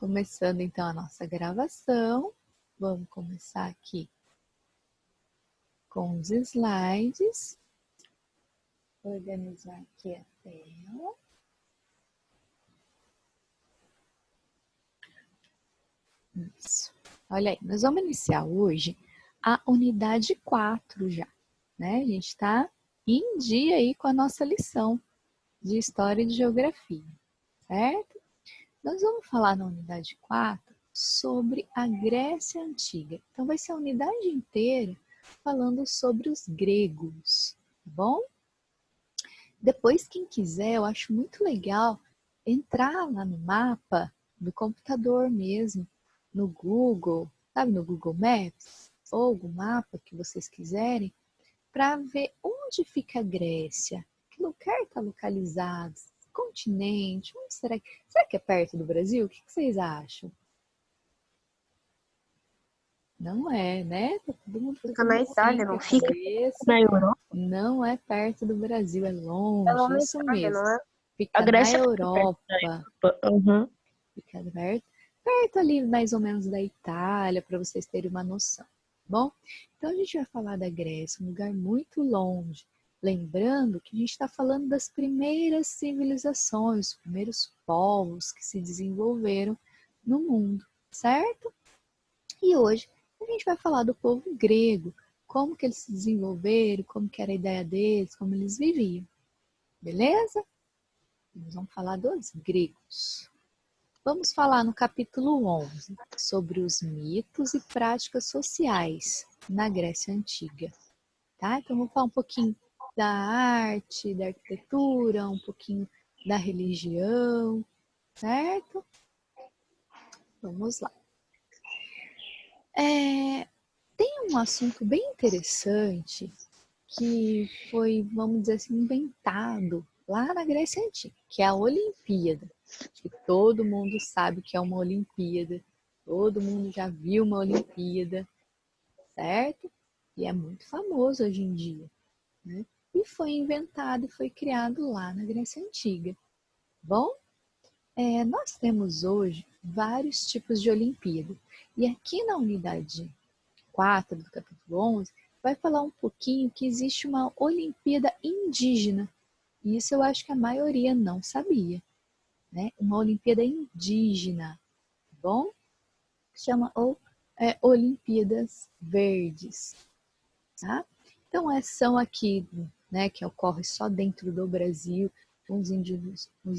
Começando então a nossa gravação. Vamos começar aqui com os slides. Vou organizar aqui a tela. Isso. Olha aí, nós vamos iniciar hoje a unidade 4 já, né? A gente está em dia aí com a nossa lição de História e de Geografia, certo? Nós vamos falar na unidade 4 sobre a Grécia Antiga. Então vai ser a unidade inteira falando sobre os gregos, tá bom? Depois, quem quiser, eu acho muito legal entrar lá no mapa do computador mesmo, no Google, sabe, no Google Maps, ou algum mapa que vocês quiserem, para ver onde fica a Grécia, que lugar está localizado, continente, onde será que é perto do Brasil? O que vocês acham? Não é, né? Tá todo mundo Fica na Itália, não fica cabeça. na Europa? Não é perto do Brasil, é É longe, lá na isso Itália, mesmo. não é? A Fica na Grécia fica perto da Europa. Europa. Uhum. Fica perto ali mais ou menos da Itália, para vocês terem uma noção. Bom, então a gente vai falar da Grécia, um lugar muito longe. Lembrando que a gente está falando das primeiras civilizações, os primeiros povos que se desenvolveram no mundo, certo? E hoje a gente vai falar do povo grego, como que eles se desenvolveram, como que era a ideia deles, como eles viviam. Beleza? Nós vamos falar dos gregos. Vamos falar no capítulo 11 sobre os mitos e práticas sociais na Grécia Antiga. Tá? Então vamos falar um pouquinho da arte, da arquitetura, um pouquinho da religião, certo? Vamos lá. Tem um assunto bem interessante que foi, vamos dizer assim, inventado lá na Grécia Antiga, que é a Olimpíada. Acho que todo mundo sabe que é uma Olimpíada, todo mundo já viu uma Olimpíada, certo? E é muito famoso hoje em dia, né? E foi inventado e foi criado lá na Grécia Antiga. Bom, nós temos hoje vários tipos de Olimpíada. E aqui na unidade 4 do capítulo 11, vai falar um pouquinho que existe uma Olimpíada indígena. E isso eu acho que a maioria não sabia, né? Uma Olimpíada indígena, tá bom? Chama Olimpíadas Verdes, tá? Então, são aqui, né, que ocorre só dentro do Brasil, os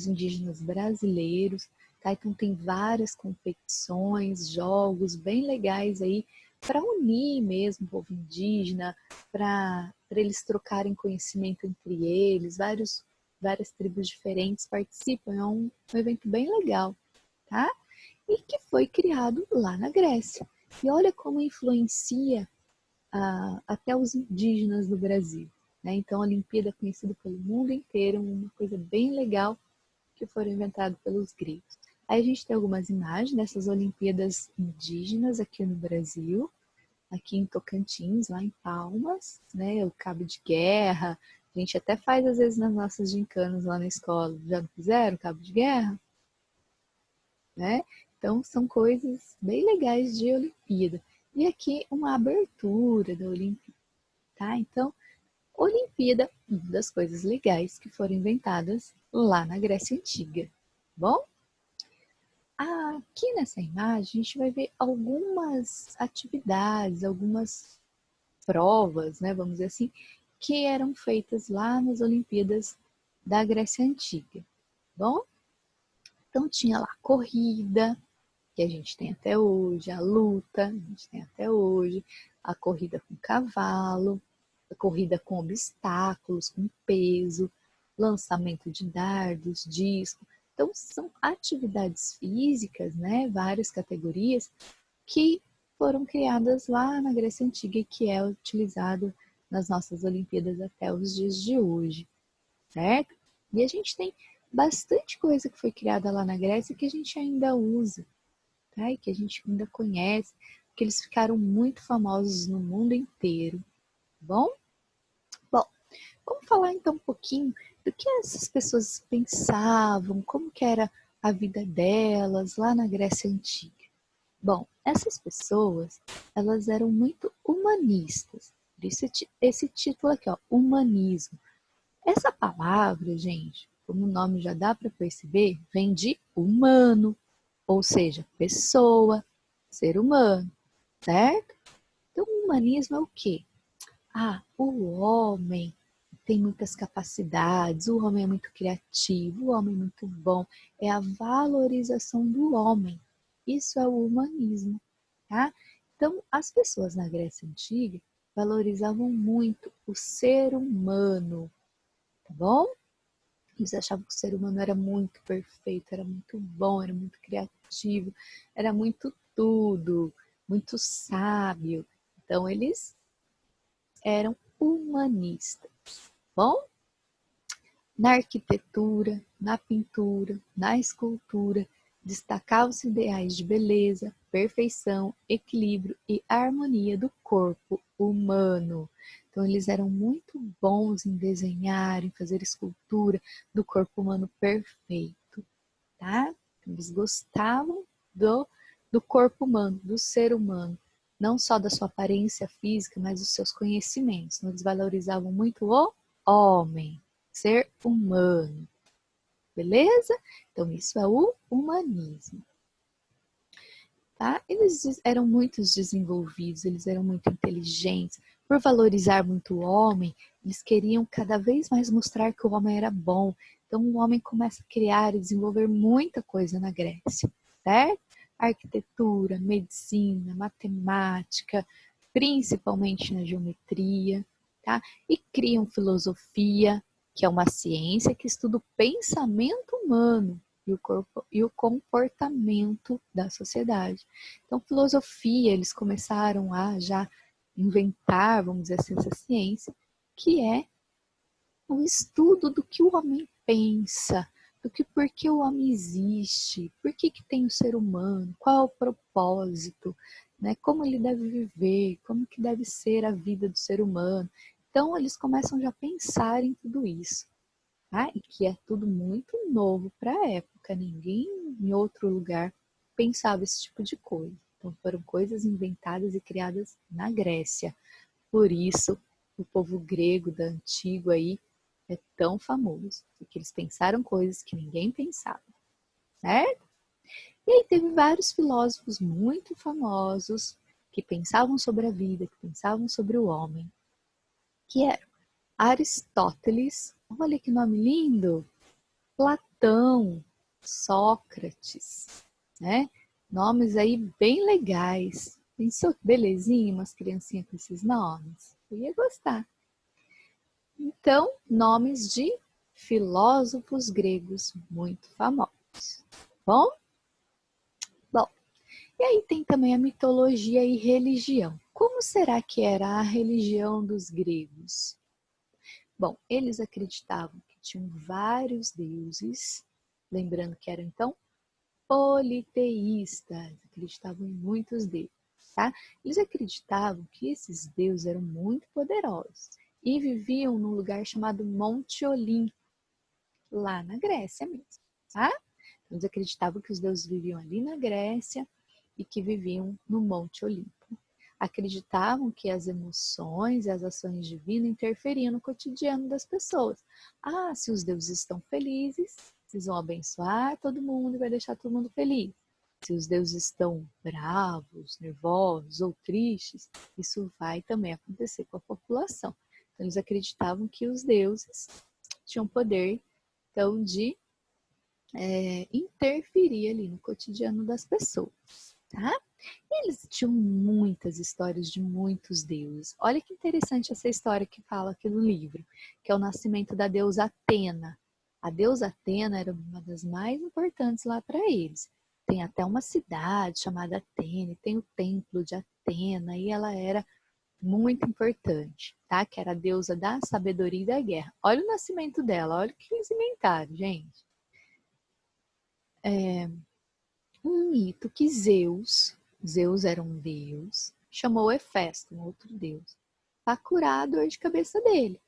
indígenas brasileiros, tá? Então, tem várias competições, jogos bem legais aí para unir mesmo o povo indígena, para eles trocarem conhecimento entre eles, várias tribos diferentes participam, é um evento bem legal, tá? E que foi criado lá na Grécia. E olha como influencia até os indígenas do Brasil, né? Então, a Olimpíada é conhecida pelo mundo inteiro, uma coisa bem legal que foram inventadas pelos gregos. Aí a gente tem algumas imagens dessas Olimpíadas indígenas aqui no Brasil, aqui em Tocantins, lá em Palmas, né? O cabo de guerra, a gente até faz às vezes nas nossas gincanas lá na escola. Já fizeram cabo de guerra? Né? Então, são coisas bem legais de Olimpíada. E aqui uma abertura da Olimpíada, tá? Então, Olimpíada, uma das coisas legais que foram inventadas lá na Grécia Antiga. Bom, aqui nessa imagem a gente vai ver algumas atividades, algumas provas, né, vamos dizer assim, que eram feitas lá nas Olimpíadas da Grécia Antiga. Bom, então tinha lá corrida, que a gente tem até hoje, a luta, a gente tem até hoje, a corrida com cavalo, a corrida com obstáculos, com peso, lançamento de dardos, disco. Então, são atividades físicas, né, várias categorias, que foram criadas lá na Grécia Antiga e que é utilizado nas nossas Olimpíadas até os dias de hoje, certo? E a gente tem bastante coisa que foi criada lá na Grécia que a gente ainda usa, tá? E que a gente ainda conhece, porque eles ficaram muito famosos no mundo inteiro, tá bom? Bom, vamos falar então um pouquinho do que essas pessoas pensavam, como que era a vida delas lá na Grécia Antiga? Bom, essas pessoas, elas eram muito humanistas. Por isso esse título aqui, ó, humanismo. Essa palavra, gente, como o nome já dá para perceber, vem de humano, ou seja, pessoa, ser humano, certo? Então, o humanismo é o quê? O homem tem muitas capacidades, o homem é muito criativo, o homem é muito bom. É a valorização do homem. Isso é o humanismo, tá? Então, as pessoas na Grécia Antiga valorizavam muito o ser humano, tá bom? Eles achavam que o ser humano era muito perfeito, era muito bom, era muito criativo, era muito tudo, muito sábio. Então, eles eram humanistas, bom? Na arquitetura, na pintura, na escultura, destacavam-se ideais de beleza, perfeição, equilíbrio e harmonia do corpo humano. Então, eles eram muito bons em desenhar, em fazer escultura do corpo humano perfeito, tá? Eles gostavam do corpo humano, do ser humano, não só da sua aparência física, mas dos seus conhecimentos. Então, eles valorizavam muito o homem, ser humano, beleza? Então, isso é o humanismo, tá? Eles eram muito desenvolvidos, eles eram muito inteligentes. Por valorizar muito o homem, eles queriam cada vez mais mostrar que o homem era bom. Então, o homem começa a criar e desenvolver muita coisa na Grécia, certo? Arquitetura, medicina, matemática, principalmente na geometria, tá? E criam filosofia, que é uma ciência que estuda o pensamento humano e o corpo e o comportamento da sociedade. Então, filosofia, eles começaram a já inventar, vamos dizer assim, essa ciência, que é o estudo do que o homem pensa, do que por que o homem existe, por que tem o ser humano, qual é o propósito, né? Como ele deve viver, como que deve ser a vida do ser humano. Então, eles começam já a pensar em tudo isso. Tá? E que é tudo muito novo para a época. Ninguém em outro lugar pensava esse tipo de coisa. Então, foram coisas inventadas e criadas na Grécia. Por isso, o povo grego da antiga aí é tão famoso, porque eles pensaram coisas que ninguém pensava, certo? E aí teve vários filósofos muito famosos que pensavam sobre a vida, que pensavam sobre o homem, que eram Aristóteles, olha que nome lindo, Platão, Sócrates, né? Nomes aí bem legais. Pensou que belezinha umas criancinhas com esses nomes? Eu ia gostar. Então, nomes de filósofos gregos muito famosos. Bom? Bom, e aí tem também a mitologia e religião. Como será que era a religião dos gregos? Bom, eles acreditavam que tinham vários deuses, lembrando que eram então politeístas, acreditavam em muitos deuses, tá? Eles acreditavam que esses deuses eram muito poderosos e viviam num lugar chamado Monte Olimpo, lá na Grécia mesmo, tá? Então, eles acreditavam que os deuses viviam ali na Grécia e que viviam no Monte Olimpo. Acreditavam que as emoções e as ações divinas interferiam no cotidiano das pessoas. Se os deuses estão felizes, eles vão abençoar todo mundo e vai deixar todo mundo feliz. Se os deuses estão bravos, nervosos ou tristes, isso vai também acontecer com a população. Então, eles acreditavam que os deuses tinham poder, então, de interferir ali no cotidiano das pessoas, tá? E eles tinham muitas histórias de muitos deuses. Olha que interessante essa história que fala aqui no livro, que é o nascimento da deusa Atena. A deusa Atena era uma das mais importantes lá para eles. Tem até uma cidade chamada Atene, tem o templo de Atena, e ela era muito importante, tá? Que era a deusa da sabedoria e da guerra. Olha o nascimento dela, olha o que eles inventaram, gente. Um mito que Zeus era um deus, chamou Hefesto, um outro deus, para curar a dor de cabeça dele.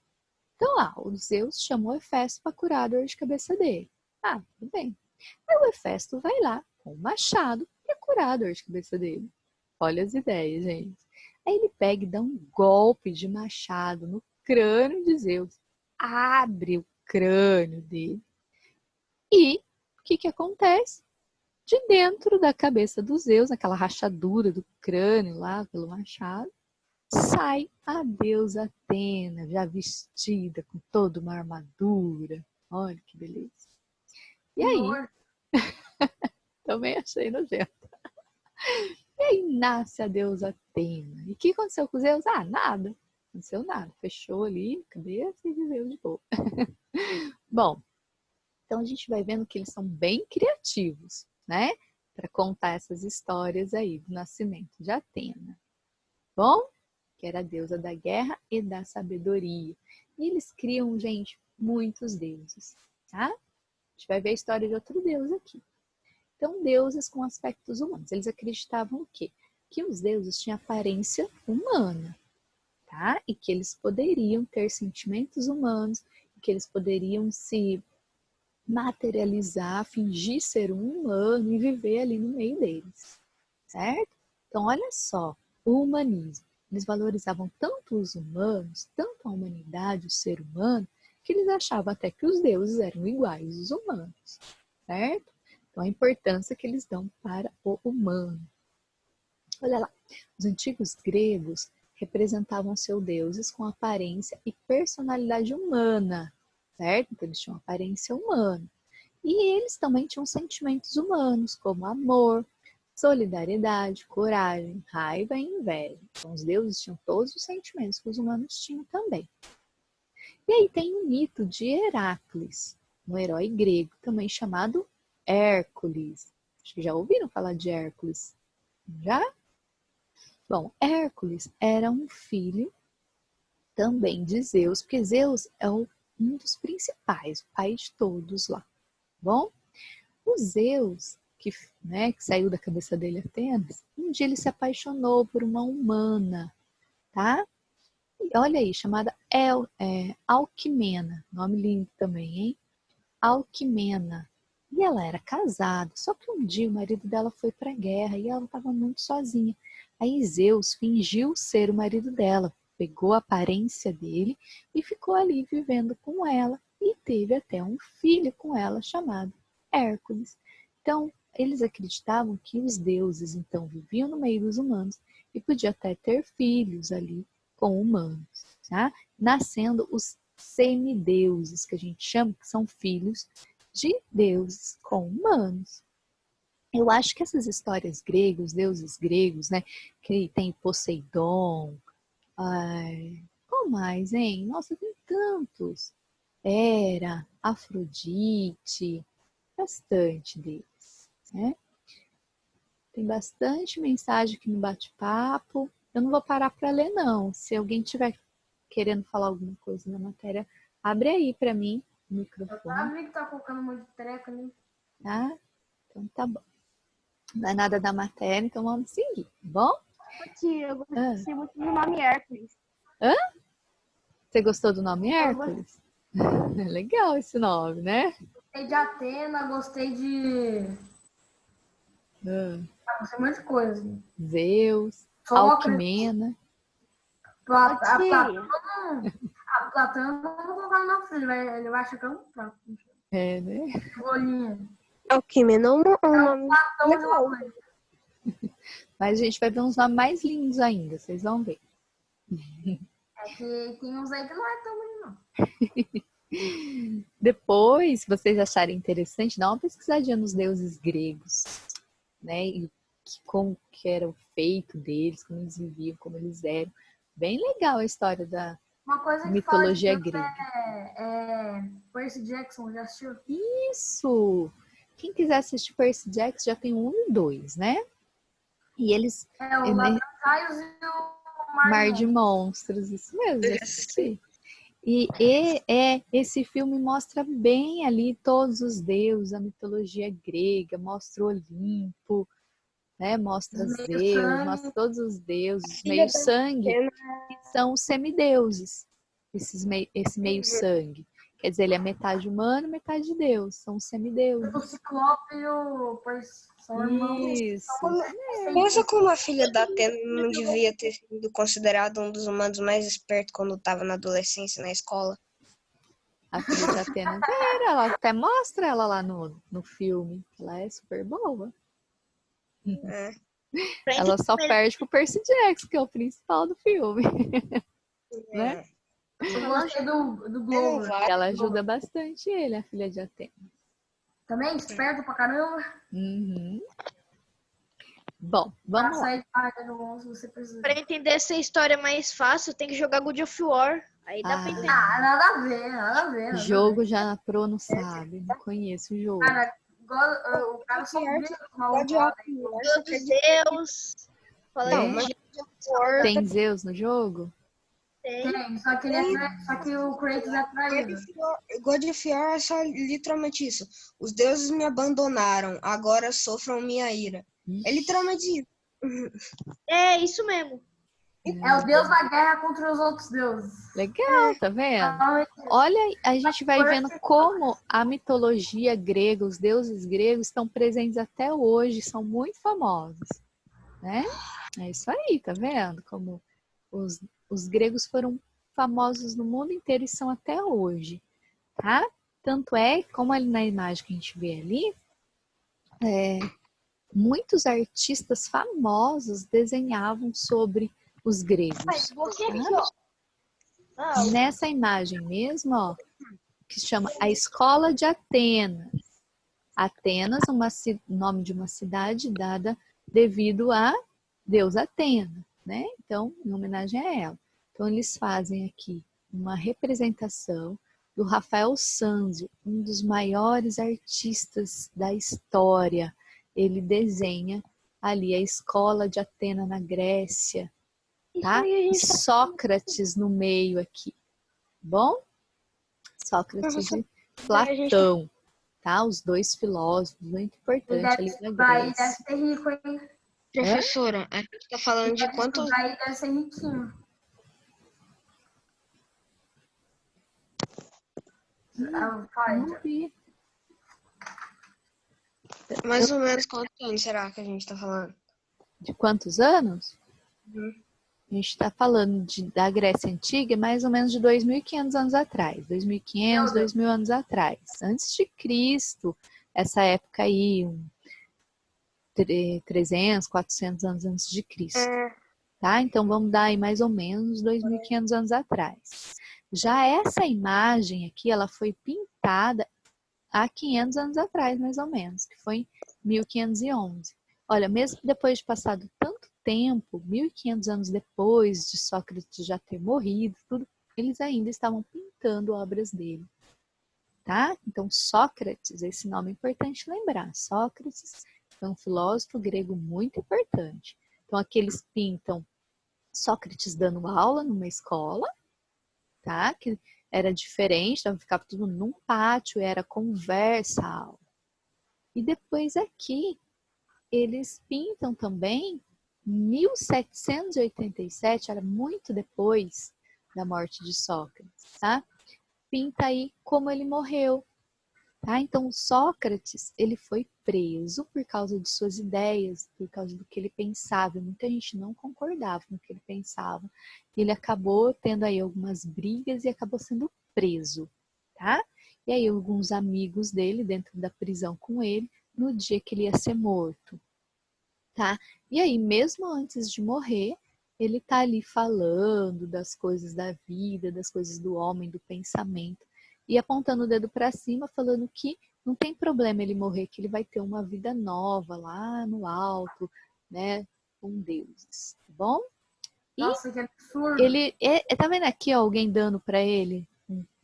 Então, o Zeus chamou Hefesto para curar a dor de cabeça dele. Tudo bem. Aí o Hefesto vai lá com o machado para curar a dor de cabeça dele. Olha as ideias, gente. Aí ele pega e dá um golpe de machado no crânio de Zeus. Abre o crânio dele. E o que acontece? De dentro da cabeça do Zeus, aquela rachadura do crânio lá pelo machado, sai a deusa Atena, já vestida com toda uma armadura. Olha que beleza. E aí, também achei nojento. E aí nasce a deusa Atena. E o que aconteceu com os Zeus? Ah, nada. Não aconteceu nada. Fechou ali, cabeça e viveu de boa. Bom, então a gente vai vendo que eles são bem criativos, né? Para contar essas histórias aí do nascimento de Atena. Bom, que era a deusa da guerra e da sabedoria. E eles criam, gente, muitos deuses, tá? A gente vai ver a história de outro deus aqui. Então, deuses com aspectos humanos. Eles acreditavam o quê? Que os deuses tinham aparência humana, tá? E que eles poderiam ter sentimentos humanos, que eles poderiam se materializar, fingir ser um humano e viver ali no meio deles, certo? Então, olha só, o humanismo. Eles valorizavam tanto os humanos, tanto a humanidade, o ser humano, que eles achavam até que os deuses eram iguais aos humanos, certo? Então, a importância que eles dão para o humano. Olha lá, os antigos gregos representavam seus deuses com aparência e personalidade humana, certo? Então, eles tinham aparência humana. E eles também tinham sentimentos humanos, como amor, solidariedade, coragem, raiva e inveja. Então, os deuses tinham todos os sentimentos que os humanos tinham também. E aí tem o mito de Heracles, um herói grego também chamado Hércules. Acho que já ouviram falar de Hércules? Já? Bom, Hércules era um filho também de Zeus, porque Zeus é um dos principais, o pai de todos lá. Bom, o Zeus, que saiu da cabeça dele Atenas, um dia ele se apaixonou por uma humana, tá? E olha aí, chamada Alquimena, nome lindo também, hein? Alquimena. E ela era casada, só que um dia o marido dela foi para a guerra e ela estava muito sozinha. Aí Zeus fingiu ser o marido dela, pegou a aparência dele e ficou ali vivendo com ela e teve até um filho com ela chamado Hércules. Então, eles acreditavam que os deuses então viviam no meio dos humanos e podia até ter filhos ali com humanos, tá? Nascendo os semideuses, que a gente chama, que são filhos de deuses com humanos. Eu acho que essas histórias gregas, deuses gregos, né? Que tem Poseidon, qual mais, hein? Nossa, tem tantos. Hera, Afrodite, bastante deles, né? Tem bastante mensagem aqui no bate-papo. Eu não vou parar para ler, não. Se alguém tiver querendo falar alguma coisa na matéria, abre aí para mim o microfone. Eu vi que tá colocando muito treco ali. Tá? Então tá bom. Não é nada da matéria, então vamos seguir, tá bom? Eu gostei muito do nome Hércules. Você gostou do nome Hércules? Legal esse nome, né? Gostei de Atena, gostei de... Gostei de um monte de coisa. Zeus, Sócrates. Alquimena. A Platão não vou colocar na frente, ele vai achar que é um prato. É, né? Bolinha. Alquimena é um nome Platão de legal. uma coisa. Mas a gente vai ver uns nomes mais lindos ainda, vocês vão ver. É que tem uns aí que não é tão bonito, não. Depois, se vocês acharem interessante, dá uma pesquisadinha nos deuses gregos, né? E como que era o feito deles, como eles viviam, como eles eram. Bem legal a história da Uma coisa que mitologia fala de Deus grega. é Percy Jackson, já assistiu? Isso! Quem quiser assistir Percy Jackson já tem 1 e 2, né? E eles... É o Ladrões e o Mar de Monstros, isso mesmo, já assisti. E esse filme mostra bem ali todos os deuses, a mitologia grega, mostra o Olimpo, né? Mostra Zeus, mostra todos os deuses, meio-sangue, que são os semideuses, esse meio-sangue, Quer dizer, ele é metade humano, metade Deus. São semideuses. O Ciclope e o Percy são irmãos. Isso. Pensa como a filha da Atena não devia ter sido considerada um dos humanos mais espertos quando estava na adolescência, na escola. A filha de Atenas era, ela até mostra ela lá no filme. Ela é super boa. É. Ela só perde pro Percy Jackson, que é o principal do filme. Né? Eu gostei do Globo. Ela ajuda bastante ele, a filha de Atenas. Também esperto pra caramba. Uhum. Bom, vamos lá. Pra entender essa história mais fácil, tem que jogar God of War. Aí dá pra entender. Ah, nada a ver, nada a ver. Jogo já a Pro não sabe, não conheço o jogo. Cara, o cara só viu os malucos. Meu Deus. Falando de God of War. Tem Zeus no jogo? Tem, só que o Kratos é traído. God of War é só literalmente isso. Os deuses me abandonaram, agora sofram minha ira. É literalmente isso. É isso mesmo. É o deus da guerra contra os outros deuses. Legal, tá vendo? Olha, a gente vai vendo como a mitologia grega, os deuses gregos estão presentes até hoje, são muito famosos, né? É isso aí, tá vendo? Como os gregos foram famosos no mundo inteiro e são até hoje, tá? Tanto é, como ali na imagem que a gente vê ali, muitos artistas famosos desenhavam sobre os gregos. Tá? Nessa imagem mesmo, ó, que se chama a Escola de Atenas. Atenas é o nome de uma cidade dada devido a deusa Atena, né? Então, em homenagem a ela. Então, eles fazem aqui uma representação do Rafael Sanzio, um dos maiores artistas da história. Ele desenha ali a Escola de Atena na Grécia, tá? E Sócrates no meio aqui, bom? Sócrates e Platão, tá? Os dois filósofos muito importantes ali na Grécia. Deve ser rico, hein? Professora, a gente tá falando de quantos... Daí deve ser riquinho. Não vi. Mais ou menos quantos anos será que a gente tá falando? De quantos anos? Uhum. A gente está falando da Grécia Antiga, mais ou menos de 2.500 anos atrás. 2.500, 2.000 anos atrás. Antes de Cristo, essa época aí, 300, 400 anos antes de Cristo. Tá? Então, vamos dar aí mais ou menos 2.500 anos atrás. Já essa imagem aqui, ela foi pintada há 500 anos atrás, mais ou menos, que foi em 1511. Olha, mesmo depois de passado tanto tempo, 1.500 anos depois de Sócrates já ter morrido, tudo, eles ainda estavam pintando obras dele, tá? Então, Sócrates, esse nome é importante lembrar. Sócrates foi um filósofo grego muito importante. Então, aqui eles pintam Sócrates dando aula numa escola, tá? Que era diferente, então ficava tudo num pátio, era conversa, aula. E depois aqui, eles pintam também 1787, era muito depois da morte de Sócrates, tá? Pinta aí como ele morreu, tá? Então, Sócrates, ele foi preso por causa de suas ideias, por causa do que ele pensava. Muita gente não concordava com o que ele pensava. Ele acabou tendo aí algumas brigas e acabou sendo preso, tá? E aí, alguns amigos dele dentro da prisão com ele, no dia que ele ia ser morto. Tá? E aí, mesmo antes de morrer, ele tá ali falando das coisas da vida, das coisas do homem, do pensamento, e apontando o dedo para cima, falando que não tem problema ele morrer, que ele vai ter uma vida nova lá no alto, né, com deuses, tá bom? E nossa, que absurdo! Ele, tá vendo aqui ó, alguém dando para ele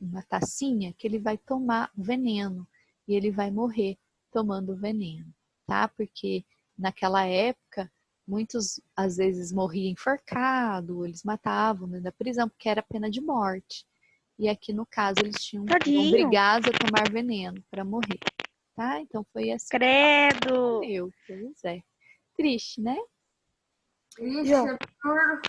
uma tacinha que ele vai tomar veneno, e ele vai morrer tomando veneno, tá? Porque naquela época, muitos às vezes morriam enforcado, eles matavam dentro da prisão, porque era pena de morte. E aqui no caso eles tinham obrigados a tomar veneno para morrer, tá? Então foi assim. Credo! Pois é. Triste, né? Triste, absurdo.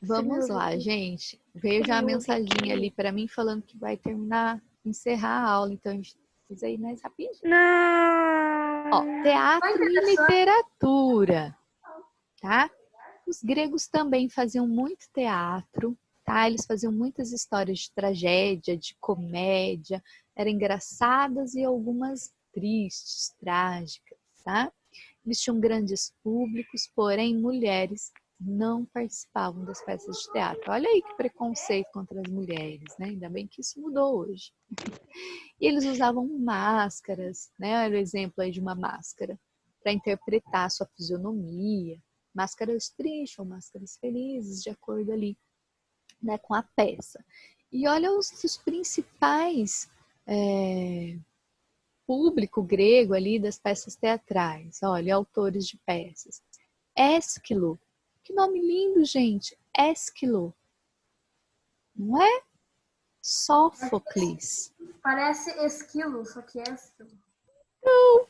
Vamos lá, gente. Veio já a mensaginha ali para mim falando que vai terminar encerrar a aula, então a gente precisa ir mais rapidinho. Não. Ó, teatro e literatura, tá? Os gregos também faziam muito teatro, tá? Eles faziam muitas histórias de tragédia, de comédia, eram engraçadas e algumas tristes, trágicas, tá? Eles tinham grandes públicos, porém mulheres não participavam das peças de teatro. Olha aí que preconceito contra as mulheres, né? Ainda bem que isso mudou hoje. E eles usavam máscaras, né? Olha o exemplo aí de uma máscara, para interpretar a sua fisionomia. Máscaras tristes ou máscaras felizes, de acordo ali, né, com a peça. E olha os principais público grego ali das peças teatrais. Olha, autores de peças. Ésquilo. Que nome lindo, gente. Ésquilo. Não é? Sófocles. Parece esquilo, só que é esquilo.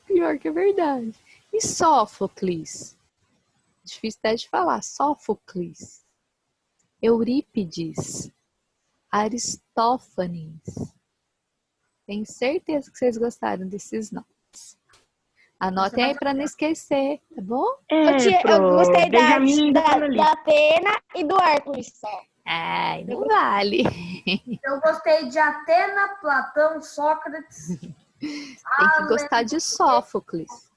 Pior que é verdade. E Sófocles? Difícil até de falar. Sófocles. Eurípides. Aristófanes. Tenho certeza que vocês gostaram desses nomes. Anotem aí para não esquecer, tá bom? Eu gostei da Atena e do Hércules só. Ai, não vale. Eu gostei de Atena, Platão, Sócrates. Tem que gostar de Sófocles.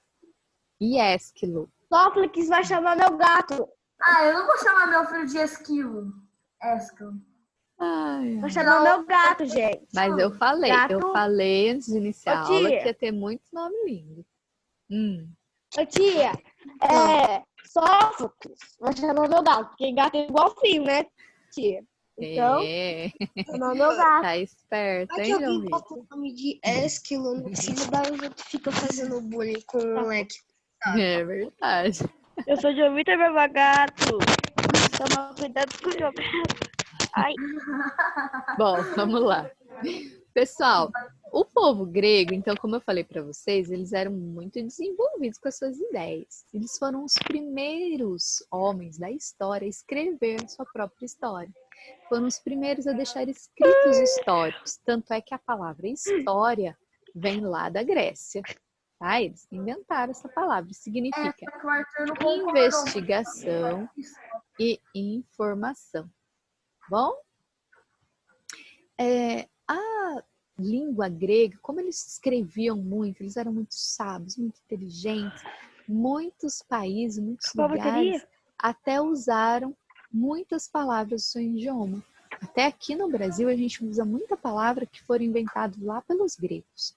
E Ésquilo. Sófocles vai chamar meu gato. Ah, eu não vou chamar meu filho de esquilo. Esquilo. Ai, Vai chamar meu gato, gente. mas eu falei antes de iniciar a aula que ia ter muito nome lindo. Ô, tia, Sófocles vai chamar meu gato, porque gato é igual filho, né, tia? Então, chamar meu gato. Tá esperto, Vai hein, que João alguém Vitor? coloca o nome de Ésquilo no filho, daí os outros ficam fazendo bullying com o moleque. É verdade. Eu sou João Vitor, meu gato. Toma cuidado com o meu gato. Ai. Bom, vamos lá. Pessoal, o povo grego, então, como eu falei para vocês, eles eram muito desenvolvidos com as suas ideias. Eles foram os primeiros homens da história a escrever sua própria história. Foram os primeiros a deixar escritos históricos. Tanto é que a palavra história vem lá da Grécia. Tá? Eles inventaram essa palavra. Significa investigação e informação. Bom? A língua grega, como eles escreviam muito, eles eram muito sábios, muito inteligentes, muitos países, muitos lugares até usaram muitas palavras do seu idioma. Até aqui no Brasil a gente usa muita palavra que foram inventadas lá pelos gregos.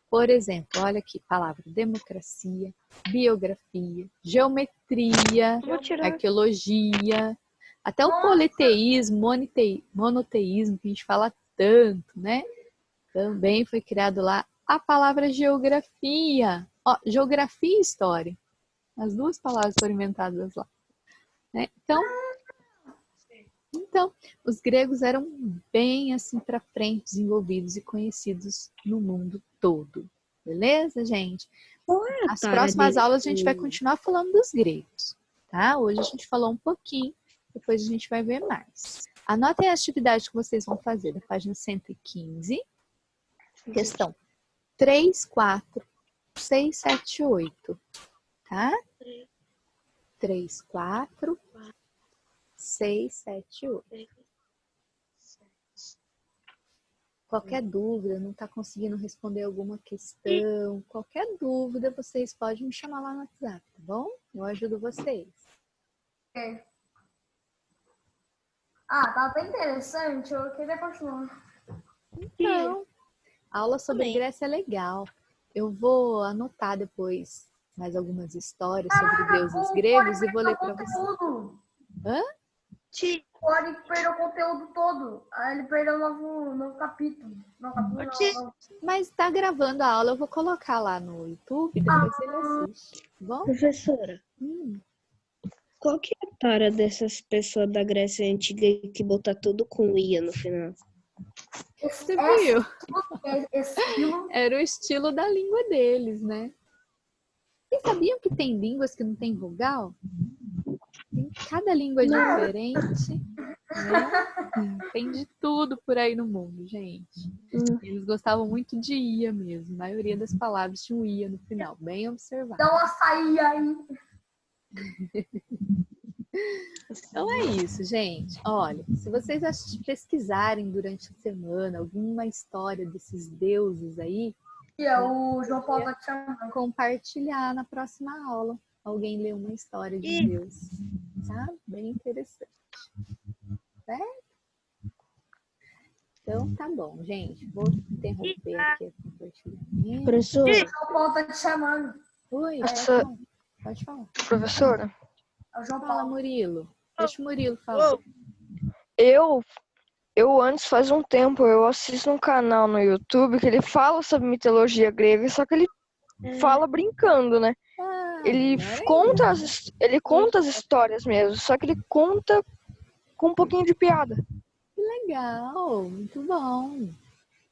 Por exemplo, olha aqui, palavra democracia, biografia, geometria, arqueologia, até o politeísmo, monoteísmo, que a gente fala tanto, né? Também foi criado lá a palavra geografia. Ó, geografia e história. As duas palavras foram inventadas lá. Né? Então, os gregos eram bem assim para frente, desenvolvidos e conhecidos no mundo todo. Beleza, gente? As próximas aulas a gente vai continuar falando dos gregos, tá? Hoje a gente falou um pouquinho, depois a gente vai ver mais. Anotem a atividade que vocês vão fazer da página 115, questão 3, 4, 6, 7, 8, tá? 3, 4, 6, 7, 8. Qualquer dúvida, não está conseguindo responder alguma questão, qualquer dúvida, vocês podem me chamar lá no WhatsApp, tá bom? Eu ajudo vocês. Tá bem interessante, eu queria continuar. Então, a aula sobre Grécia é legal. Eu vou anotar depois mais algumas histórias sobre deuses gregos e vou ler para vocês. Hã? Ele perdeu o conteúdo todo. Ele perdeu o novo capítulo. Mas tá gravando a aula, eu vou colocar lá no YouTube, depois ele assiste. Tá bom? Professora, qual que é a tara dessas pessoas da Grécia Antiga que botar tudo com ia no final? Você viu? Era o estilo da língua deles, né? Vocês sabiam que tem línguas que não tem vogal? Cada língua é diferente. né? Tem de tudo por aí no mundo, gente. Eles gostavam muito de ia mesmo. A maioria das palavras tinha um ia no final, bem observado. Dá um açaí aí. Então é isso, gente. Olha, se vocês pesquisarem durante a semana alguma história desses deuses aí, E é o João Paulo tá te chamando. compartilhar na próxima aula. Alguém lê uma história de um deus, tá? Bem interessante. Certo? Então tá bom, gente. Vou interromper aqui o compartilhamento. Professor, O João Paulo tá te chamando. Oi, Essa- pode falar. Professora, É o João Fala, Paulo. Murilo. Deixa o Murilo falar. eu antes, faz um tempo, eu assisto um canal no YouTube que ele fala sobre mitologia grega, só que ele fala brincando, né? Ah, Ele melhor conta as histórias mesmo, só que ele conta com um pouquinho de piada. legal, muito bom.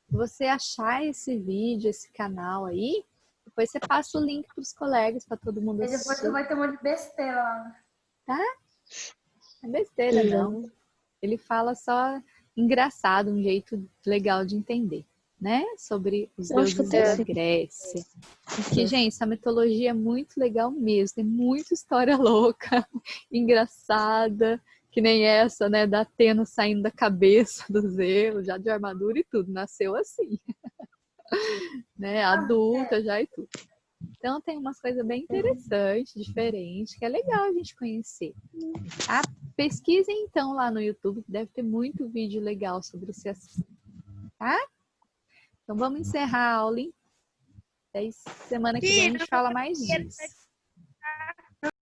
Se você achar esse vídeo, esse canal aí, depois você passa o link para os colegas, para todo mundo E depois assistir. tu vai ter um monte de besteira lá. Não é besteira, não. Ele fala só engraçado, um jeito legal de entender, né? Sobre os Eu acho que eu deuses tenho da Grécia. Porque, gente, essa mitologia é muito legal mesmo. Tem muita história louca, engraçada, que nem essa, né? Da Atena saindo da cabeça do Zeus, já de armadura e tudo. Nasceu assim. Né? Adulta já e tudo. Então tem umas coisas bem interessantes, diferentes, que é legal a gente conhecer. Tá? Pesquisem então lá no YouTube, que deve ter muito vídeo legal sobre esse assunto. Tá? Então vamos encerrar a aula, hein? Daí semana que vem a gente fala mais disso.